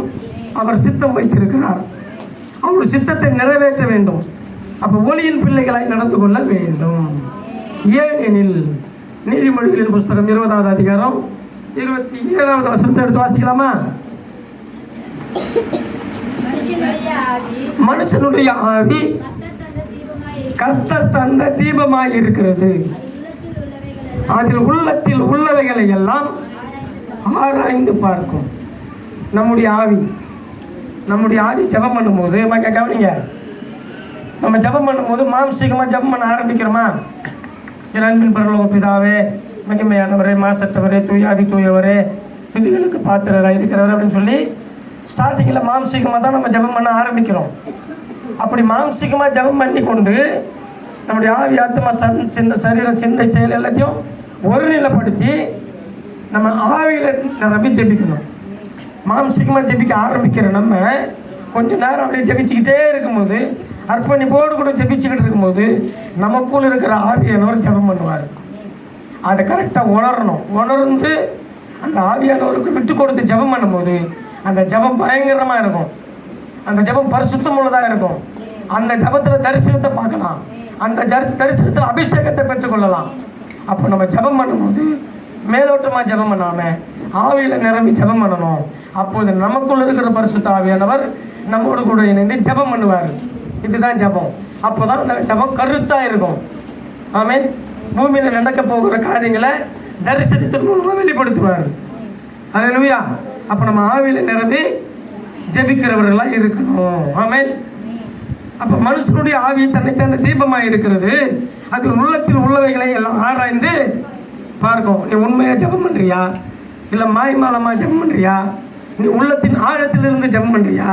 அவர் சித்தம் வைத்திருக்கிறார். அவர் சித்தத்தை நிறைவேற்ற வேண்டும். அப்போ ஒளியின் பிள்ளைகளாய் நடந்து கொள்ள வேண்டும். ஏனெனில் நீதிமொழிகளின் புஸ்தகம் 20வது அதிகாரம் 27வது வசனத்தை எடுத்து வாசிக்கலாமா? மனுஷனுடைய ஆவி கர்த்தர் தந்த தீபமாய் இருக்கிறது. அதில் உள்ளத்தில் உள்ளவைகளை எல்லாம் ஆராய்ந்து பார்க்கும். நம்முடைய ஆவி ஜெபம் பண்ணும்போது கவனிங்க, நம்ம ஜெபம் பண்ணும்போது மாம்சீகமாக ஜெபம் பண்ண ஆரம்பிக்கிறோமா? அன்பின் பரலோக பிதாவே, மகிமையானவரே, மாசற்றவரே, தூயாதி தூயவரே, துதிகளுக்கு பாத்திரராக இருக்கிறவர் அப்படின்னு சொல்லி ஸ்டார்டிங்கில் மாம்சீகமாக தான் நம்ம ஜெபம் பண்ண ஆரம்பிக்கிறோம். அப்படி மாம்சீகமாக ஜெபம் பண்ணி கொண்டு நம்முடைய ஆவி, ஆத்மா, சரீரம், சிந்தை, செயல் எல்லாத்தையும் ஒருநிலைப்படுத்தி நம்ம ஆவியில் நிரம்பி ஜெபிக்கணும். மாம்சீகமாக ஜெபிக்க ஆரம்பிக்கிற நம்ம கொஞ்ச நேரம் அப்படியே ஜெபிச்சுக்கிட்டே இருக்கும்போது, அர்ப்பணிப்போடு கூட ஜெபிச்சுக்கிட்டு இருக்கும்போது நமக்குள் இருக்கிற ஆவியானவர் ஜெபம் பண்ணுவார். அதை கரெக்டாக உணரணும். உணர்ந்து அந்த ஆவியானவருக்கு விட்டு கொடுத்து ஜெபம் பண்ணும்போது அந்த ஜெபம் பயங்கரமாக இருக்கும். அந்த ஜெபம் பரிசுத்தம் உள்ளதாக இருக்கும். அந்த ஜெபத்தில் தரிசனத்தை பார்க்கலாம். அந்த தரிசனத்தில் அபிஷேகத்தை பெற்றுக்கொள்ளலாம். அப்போ நம்ம ஜெபம் பண்ணும்போது மேலோட்டமாக ஜெபம் பண்ணாமல் ஆவியில் நிரம்பி ஜெபம் பண்ணணும். அப்போது நமக்குள்ள இருக்கிற பரிசுத்த ஆவியானவர் நம்மோடு கூட இணைந்து ஜெபம் பண்ணுவார். இதுதான் ஜெபம். அப்போ தான் அந்த ஜெபம் கருத்தாக இருக்கும். ஆமென். பூமியில் நடக்க போகிற காரியங்களை தரிசனத்தின் மூலமாக வெளிப்படுத்துவார். அல்லேலூயா. அப்போ நம்ம ஆவியில் நிரம்பி ஜெபிக்கிறவர்களாக இருக்கணும். ஆமென். அப்போ மனுஷனுடைய ஆவி தன்னைத்தான தீபமாக இருக்கிறது. அது உள்ளத்தில் உள்ளவைகளை எல்லாம் ஆராய்ந்து பார்க்கும். நீ உண்மையாக ஜெபம் பண்ணுறியா, இல்லை மாய்மாலமாக ஜெபம் பண்ணுறியா, நீ உள்ளத்தின் ஆழத்திலிருந்து ஜெபம் பண்ணுறியா,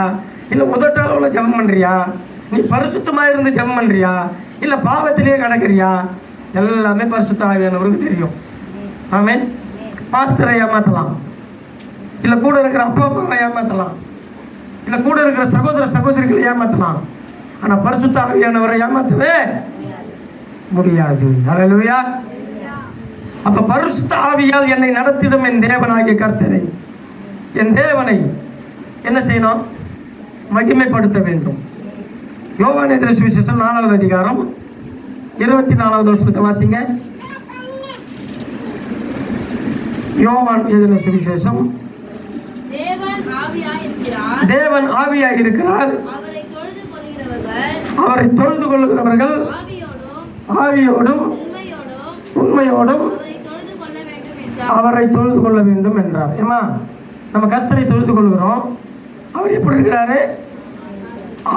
இல்லை உதட்டாளவில் ஜெபம் பண்ணுறியா, நீ பரிசுத்தமாக இருந்து ஜெபம் பண்ணுறியா, இல்லை பாவத்திலேயே கிடக்கிறியா, எல்லாமே பரிசுத்த ஆவியானவருக்கு தெரியும். ஆமென். பாஸ்டரை ஏமாற்றலாம், இல்லை கூட இருக்கிற அப்பா அம்மாவை ஏமாற்றலாம், இல்லை கூட இருக்கிற சகோதர சகோதரிகளை ஏமாற்றலாம். ஆனால் பரிசுத்த ஆவியானவரை ஏமாற்றவே முடியாது. அல்லேலூயா. அப்போ பரிசுத்த ஆவியால் என்னை நடத்திடும் என் தேவனாகிய கர்த்தரை, என் தேவனை என்ன செய்யணும்? மகிமைப்படுத்த வேண்டும். யோவான் எழுதின சுவிசேஷம் 4வது அதிகாரம் 24வது வசனத்தை வாசிங்க. யோவான் எழுதின சுவிசேஷம். தேவன் ஆவியாய் இருக்கிறார். அவரை தொழுது கொள்ளுகிறவர்கள் ஆவியோடும் உண்மையோடும் அவரை தொழுது கொள்ள வேண்டும் என்றார். ஏமா, நம்ம கர்த்தரை தொழுது கொள்கிறோம். அவர் எப்படி இருக்கிறாரு?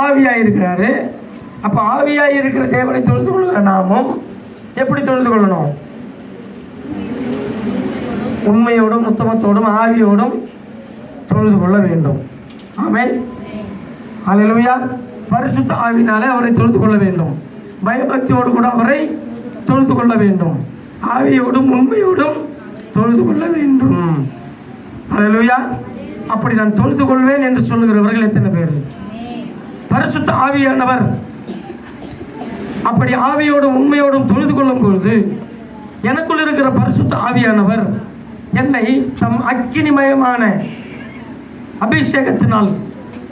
ஆவியாக இருக்கிறாரு. அப்போ ஆவியாய் இருக்கிற தேவனை தொழுது கொள்கிற நாமும் எப்படி தொழுது கொள்ளணும்? உண்மையோடும் உத்தமத்தோடும் ஆவியோடும் தொழுது கொள்ள வேண்டும். ஆமென். ஹல்லேலூயா. பரிசுத்த ஆவியினாலே அவரை தொழுது கொள்ள வேண்டும். பயபக்தியோடு கூட அவரை தொழுது கொள்ள வேண்டும். ஆவியோடும் உண்மையோடும் தொழுது கொள்ள வேண்டும். ஹல்லேலூயா. அப்படி நான் தொழுது கொள்வேன் என்று சொல்லுகிறவர்கள் எத்தனை பேர்? பரிசுத்த ஆவியானவர் அப்படி ஆவியோடும் உண்மையோடும் தொழுது கொள்ளும் பொழுது எனக்குள் இருக்கிற பரிசுத்த ஆவியானவர் என்னை தம் அக்கினிமயமான அபிஷேகத்தினால்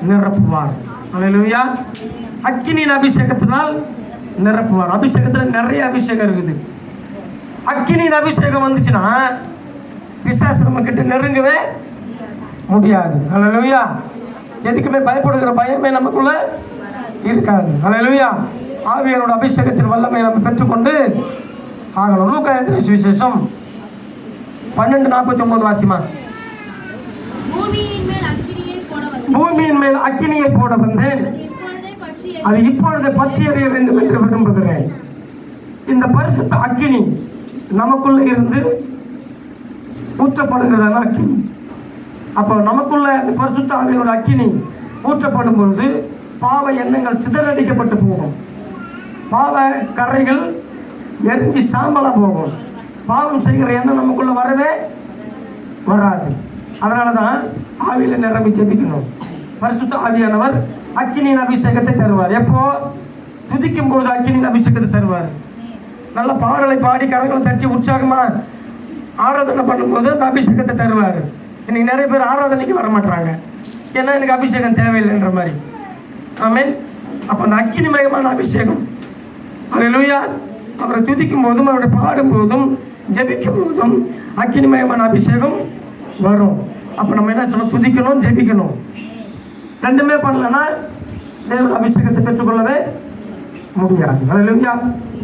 நிரப்புவார். ஹல்லேலூயா. அக்கினியின் அபிஷேகத்தினால் நிரப்புவார். அபிஷேகத்தில் நிறைய அபிஷேகம் இருக்குது. அக்கினியின் அபிஷேகம் வந்துச்சுன்னா பிசாசு நம்ம கிட்ட நெருங்கவே முடியாது. ஹல்லேலூயா. எதுக்குமே பயப்படுகிற பயமே நமக்குள்ள இருக்காது. ஹல்லேலூயா. ஆவியானோட அபிஷேகத்தின் வல்லமை நம்ம பெற்றுக்கொண்டு ஆகணும். லூக்கா எழுதின சுவிசேஷம் 12:49 வாசிமா. பூமியின் மேல் அக்கினியை போட வந்தேன், அது இப்பொழுது பற்றி எறிய வேண்டும் என்று விரும்புகிறேன். இந்த பரிசுத்த அக்கினி நமக்குள்ள இருந்து ஊற்றப்படுகிறதான அக்கினி. அப்போ நமக்குள்ள இந்த பரிசுத்த ஆவியோட அக்கினி ஊற்றப்படும் பொழுது பாவ எண்ணங்கள் சிதறடிக்கப்பட்டு போகும். பாவ கரைகள் எரிஞ்சு சாம்பலா போகும். பாவம் செய்கிற எண்ணம் நமக்குள்ள வரவே வராது. அதனால தான் ஆவியில் நிரம்பி ஜெபிக்கணும். பரிசுத்த ஆவியானவர் அக்கினியின் அபிஷேகத்தை தருவார். எப்போ? துதிக்கும் பொழுது அக்கினியின் அபிஷேகத்தை தருவார். நல்ல பாடலை பாடி கரங்களை தட்டி உற்சாகமா ஆராதனை பண்ணும்போது அந்த அபிஷேகத்தை தருவார். இன்னைக்கு நிறைய பேர் ஆராதனைக்கு வர மாட்டாங்க. ஏன்னா எனக்கு அபிஷேகம் தேவையில்லைன்ற மாதிரி. ஆமென். அப்போ அந்த அக்கினிமயமான அபிஷேகம், ஹல்லேலூயா, அவரை துதிக்கும் போதும் அவரை பாடும் போதும் ஜெபிக்கும் போதும் அக்கினிமயமான அபிஷேகம் வரும். அப்போ நம்ம என்ன சொல்லணும்? துதிக்கணும், ஜெபிக்கணும். ரெண்டுமே பண்ணலன்னா தேவன் அபிஷேகத்தை பெற்றுக்கொள்ளவே முடியாது. ஹல்லேலூயா.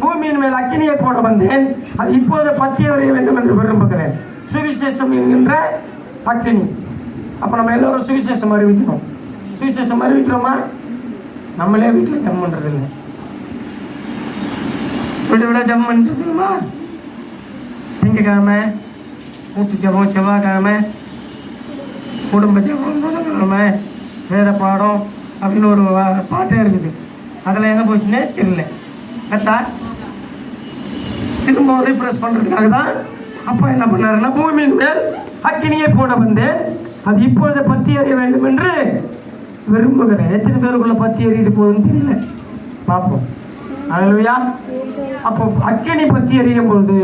பூமியின் மேல் அக்கினியை போட வந்தேன், அது இப்போது பற்றி எறிய வேண்டும் என்று விரும்புகிறேன். சுவிசேஷம் என்கின்ற அக்கினி. அப்போ நம்ம எல்லோரும் சுவிசேஷம் அறிவிக்கணும். சுவிசேஷம் அறிவிக்கிறோமா? நம்மளே வீட்டில் ஜெபம் பண்ணுறது இல்லை. விட ஜெபம் பண்ணிட்டுமா? திங்கக்கிழமை கூட்டு ஜெபம், செவ்வாய்க்கிழமை குடும்ப ஜெபம், புதன்கிழமை வேத பாடம் அப்படின்னு ஒரு பாட்டே இருக்குது. அதில் எங்கே போச்சுன்னே தெரியல. கரெக்டா? திரும்ப ரீப்ரெஸ் பண்ணுறதுக்காக தான் அப்பா என்ன பண்ணாருன்னா, பூமியின் மேல் அக்கினியை போட வந்து அது இப்பொழுது பற்றி எறிய வேண்டும் என்று விரும்புகிறேன். எத்தனை பேருக்குள்ள பற்றி எறியது போகுதுன்னு தெரியல. பார்ப்போம். ஹல்லேலூயா. அப்போ அக்கினி பற்றி எறியும் பொழுது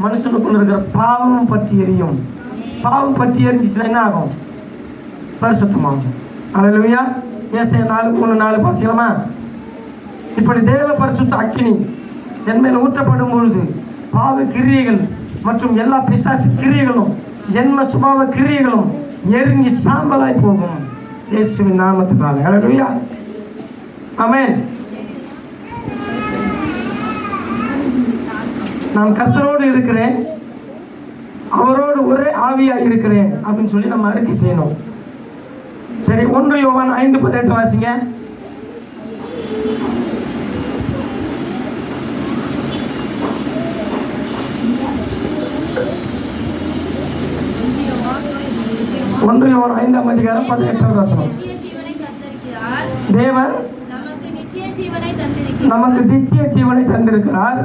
மனுஷனுக்குள்ள இருக்கிற பாவமும் பற்றி எரியும். பாவம் பற்றி எரிஞ்சிச்சுன்னா என்ன ஆகும்? பரிசுத்தமாகும். ஹல்லேலூயா. ஏசாயா 4:3-4 வாசிக்கலாமா? இப்படி தேவ பரிசுத்த அக்கினி என் மேல் ஊற்றப்படும் பொழுது பாவ கிரியைகள் மற்றும் எல்லா பிசாசு கிரியைகளும் ஜென்ம சுபாவ கிரியைகளும் எரிஞ்சு சாம்பலாய் போகும். இயேசுவின் நாமத்தினாலே. ஹல்லேலூயா. ஆமென். நான் கர்த்தரோடு இருக்கிறேன், அவரோடு ஒரே ஆவியாக இருக்கிறேன் அப்படின்னு சொல்லி நம்ம அறிக்கை செய்யணும். சரி, 1 யோவான் 5:18 வாசிங்க. ஒன்று யோவான் 5ஆம் அதிகாரம் 18வது வசனம். தேவன் நமக்கு நித்திய ஜீவனை தந்திருக்கிறார்.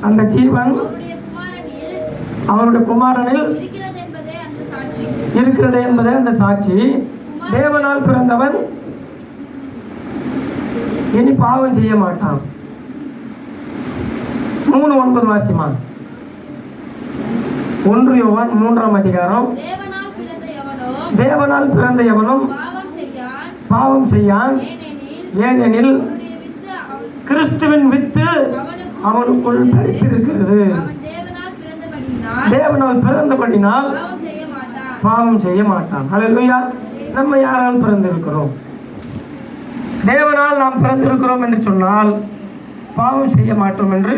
அந்த ஜீவன் அவருடைய குமாரனில் இருக்கிறது என்பதே அந்த சாட்சி. தேவனால் பிறந்தவன் இனி பாவம் செய்ய மாட்டான். 3:9 வாசிமா. 1 யோவான் 3ஆம் அதிகாரம். தேவனால் பிறந்த எவனும் பாவம் செய்யான், ஏனெனில் கிறிஸ்துவின் வித்து அவனுக்குள் தரித்திருக்கிறது. தேவனால் பிறந்தபடினால் பாவம் செய்ய மாட்டான். ஹல்லேலூயா. நம்ம யாரால் பிறந்திருக்கிறோம்? தேவனால் நாம் பிறந்திருக்கிறோம் என்று சொன்னால் பாவம் செய்ய மாட்டோம் என்று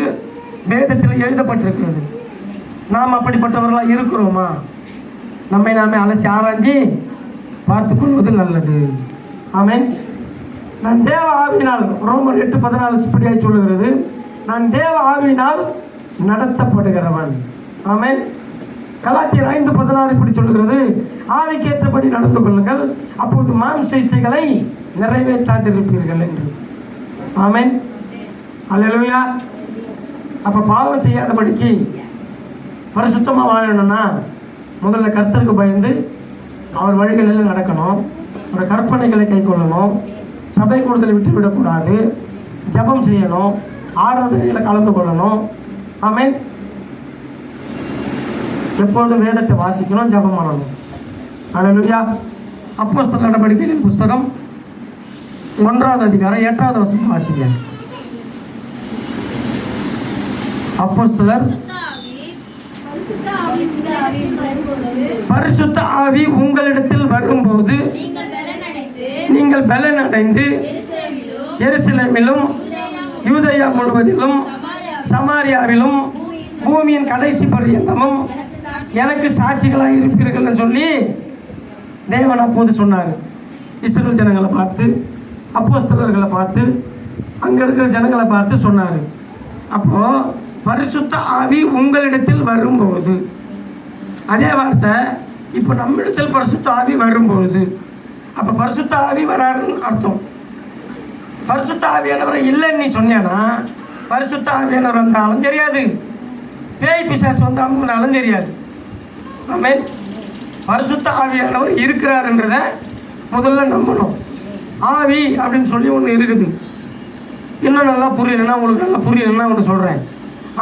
வேதத்தில் எழுதப்பட்டிருக்கிறது. நாம் அப்படிப்பட்டவர்களாக இருக்கிறோமா? நம்மை நாமே அழைச்சி ஆராய்ச்சி பார்த்து கொள்வது நல்லது. ஆமென். நான் தேவ ஆவியினால், ரோமர் 8:14 இப்படியாய் சொல்லுகிறது, நான் தேவ ஆவியினால் நடத்தப்படுகிறவன். ஆமென். கலாத்தியர் 5:16 இப்படி சொல்லுகிறது, ஆவிக்கேற்றபடி நடந்து கொள்ளுங்கள், அப்போது மாம்ச இச்சைகளை நிறைவேற்றாதிருப்பீர்கள் என்று. ஆமென். அல்லேலூயா. அப்போ பாவம் செய்யாதபடிக்கு பரிசுத்தமாக வாழணும்னா முதல்ல கர்த்தருக்கு பயந்து அவர் வழிகளில் நடக்கணும், அவர் கற்பனைகளை கை கொள்ளணும், சபை கூடுதலை விட்டு விடக்கூடாது, ஜபம் செய்யணும், ஆராதனையில் கலந்து கொள்ளணும். ஆமென். எப்பொழுதும் வேதத்தை வாசிக்கணும், ஜபம் பண்ணணும். அல்லேலூயா. அப்போஸ்தலர் நடவடிக்கைகளின் புஸ்தகம் 1ஆம் அதிகாரம் 8வது வசனம் வாசிங்க. அப்போஸ்தலர், பரிசுத்த ஆவி உங்களிடத்தில் வரும்போது நீங்கள் பலன் அடைந்து எருசலேமிலும் யூதேயா முழுவதிலும் சமாரியாவிலும் பூமியின் கடைசி பரியந்தமும் எனக்கு சாட்சிகளாக இருப்பீர்கள் சொல்லி தேவன் அப்போது சொன்னார். இஸ்ரவேல் ஜனங்களை பார்த்து, அப்போஸ்தலர்களை பார்த்து, அங்கே இருக்கிற ஜனங்களை பார்த்து சொன்னார். அப்போ பரிசுத்த ஆவி உங்களிடத்தில் வரும்போது, அதே வார்த்தை இப்போ நம்மிடத்தில் பரிசுத்த ஆவி வரும்போது, அப்போ பரிசுத்த ஆவி வராருன்னு அர்த்தம். பரிசுத்த ஆவியானவரை இல்லைன்னு நீ சொன்னேன்னா, பரிசுத்த ஆவியானவர் வந்தாலும் தெரியாது, பேய் பிசாசு வந்தாலும் தெரியாது. ஆமென். பரிசுத்த ஆவியானவர் இருக்கிறாருன்றத முதல்ல நம்பணும். ஆவி அப்படின்னு சொல்லி ஒன்று இருக்குது. இன்னும் நல்லா புரியலன்னா, உங்களுக்கு நல்லா புரியலன்னா ஒன்று சொல்கிறேன்.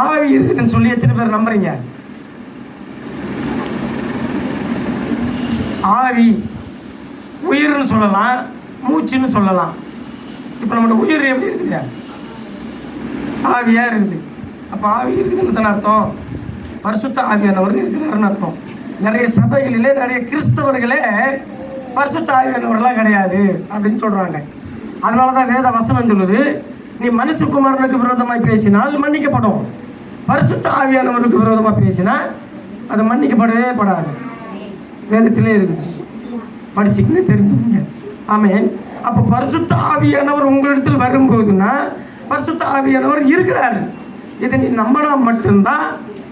ஆவி இருக்குதுன்னு சொல்லி எத்தனை பேர் நம்புறீங்க? ஆவி உயிர்னு சொல்லலாம், மூச்சுன்னு சொல்லலாம். இப்போ நம்மளோட உயிர் எப்படி இருக்குது? ஆவியாக இருக்குது. அப்போ ஆவி இருக்குதுன்னு அர்த்தம் பரிசுத்த ஆவியானவர் இருக்கிறாருன்னு அர்த்தம். நிறைய சபைகளிலே நிறைய கிறிஸ்தவர்களே பரிசுத்த ஆவியானவர்கள்லாம் கிடையாது அப்படின்னு சொல்கிறாங்க. அதனால தான் வேத வசனம் சொல்லுது, நீ மனுஷகுமாரனுக்கு விரோதமாக பேசினால் மன்னிக்கப்படும், பரிசுத்த ஆவியானவருக்கு விரோதமாக பேசினா அது மன்னிக்கப்படவே படாது. வேதத்திலே இருக்குது, படிச்சுக்கின்னு தெரிஞ்சுக்கங்க. ஆமென். அப்போ பரிசுத்த ஆவியானவர் உங்களிடத்தில் வரும்போதுன்னா பரிசுத்த ஆவியானவர் இருக்கிறார். இதை நீ நம்பினா மட்டும்தான்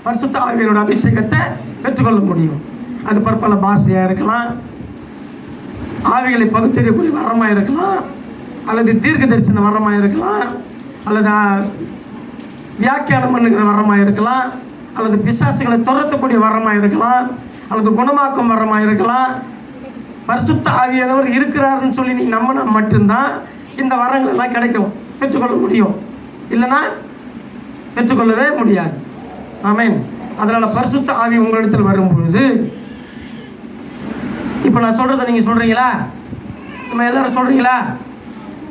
பரிசுத்த ஆவியானோட அபிஷேகத்தை பெற்றுக்கொள்ள முடியும். அது பற்பல பாஷையாக இருக்கலாம், ஆவிகளை பகுத்தறியக்கூடிய வரமாக இருக்கலாம், அல்லது தீர்க்க தரிசன வரமாக இருக்கலாம், அல்லது வியாக்கியானம் பண்ணுகிற வரமாக இருக்கலாம், அல்லது பிசாசுகளை துரத்தக்கூடிய வரமாக இருக்கலாம், அல்லது குணமாக்கும் வரமாக இருக்கலாம். பரிசுத்த ஆவியானவர் இருக்கிறாருன்னு சொல்லி நீ நம்பினா மட்டும்தான் இந்த வரங்கள் எல்லாம் கிடைக்கும், பெற்றுக்கொள்ள முடியும். இல்லைன்னா பெற்றுக்கொள்ளவே முடியாது. ஆமென். அதனால் பரிசுத்த ஆவி உங்களிடத்தில் வரும்பொழுது, இப்போ நான் சொல்கிறத நீங்கள் சொல்கிறீங்களா? நம்ம எல்லாரும் சொல்கிறீங்களா?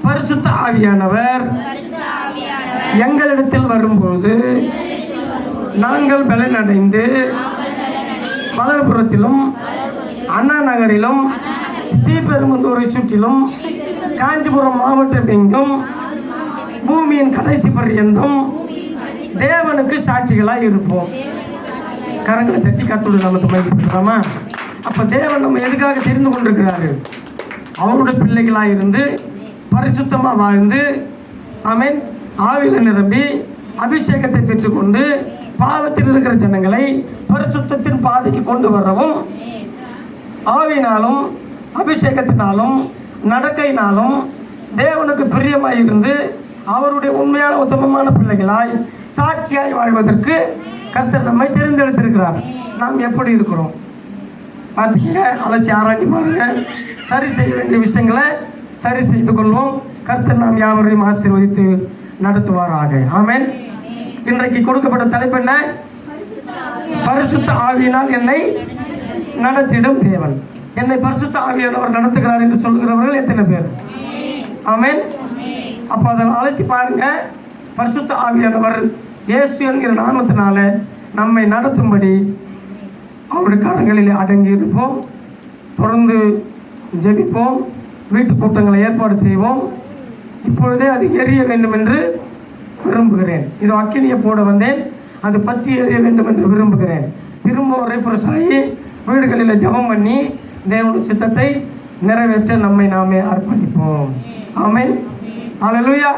பரிசுத்த ஆவியானவர் எங்களிடத்தில் வரும்போது நாங்கள் பலன் அடைந்து மலர்புரத்திலும் அண்ணா நகரிலும் ஸ்ரீபெரும்புதூரை சுற்றிலும் காஞ்சிபுரம் மாவட்டம் எங்கும் பூமியின் கடைசி பரியந்தம் தேவனுக்கு சாட்சிகளாக இருப்போம். கரங்களை தட்டி கத்துள்ள நமக்கு மதிப்பிடலாமா? அப்போ தேவன் நம்ம எதுக்காக தெரிந்து கொண்டிருக்கிறாரு? அவருடைய பிள்ளைகளாக இருந்து பரிசுத்தமாக வாழ்ந்து, ஆமென், ஆவியில் நிரம்பி அபிஷேகத்தை பெற்றுக்கொண்டு பாவத்தில் இருக்கிற ஜனங்களை பரிசுத்தத்தின் பாதைக்கு கொண்டு வரவும், ஆவினாலும் அபிஷேகத்தினாலும் நடக்கையினாலும் தேவனுக்கு பிரியமாய் இருந்து அவருடைய உண்மையான உத்தமமான பிள்ளைகளாய் சாட்சியாய் வாழ்வதற்கு கர்த்தர் நம்மை தேர்ந்தெடுத்திருக்கிறார். நாம் எப்படி இருக்கிறோம் பார்த்துக்கங்க, அழைச்சி ஆராய்ச்சி பாருங்க. சரி செய்ய வேண்டிய விஷயங்களை சரி செய்து கொள்வோம். கர்த்தர் நாம் யாவரையும் ஆசீர்வதித்து நடத்துவாராக. ஆமென். இன்றைக்கு கொடுக்கப்பட்ட தலைப்பு என்ன? பரிசுத்த ஆவியினால் என்னை நடத்திடும் தேவன். என்னை பரிசுத்த ஆவியானவர் நடத்துகிறார் என்று சொல்கிறவர்கள் எத்தனை பேர்? ஆமென். அப்போ அதை அலசி பாருங்க. பரிசுத்த ஆவியானவர் இயேசு என்கிற நாமத்தினால நம்மை நடத்தும்படி அவருடைய கரங்களில் அடங்கி இருப்போம். தொடர்ந்து ஜெபிப்போம், வீட்டு கூட்டங்களை ஏற்பாடு செய்வோம். இப்பொழுதே அது எரிய வேண்டும் என்று விரும்புகிறேன். இது அக்கினியை போட வந்தேன், அது பற்றி எரிய வேண்டும் என்று விரும்புகிறேன். திரும்ப ஒரு பிரசாயி வீடுகளில் ஜெபம் பண்ணி தேவனுடைய சித்தத்தை நிறைவேற்ற நம்மை நாமே அர்ப்பணிப்போம். ஆமென். ஹல்லேலூயா.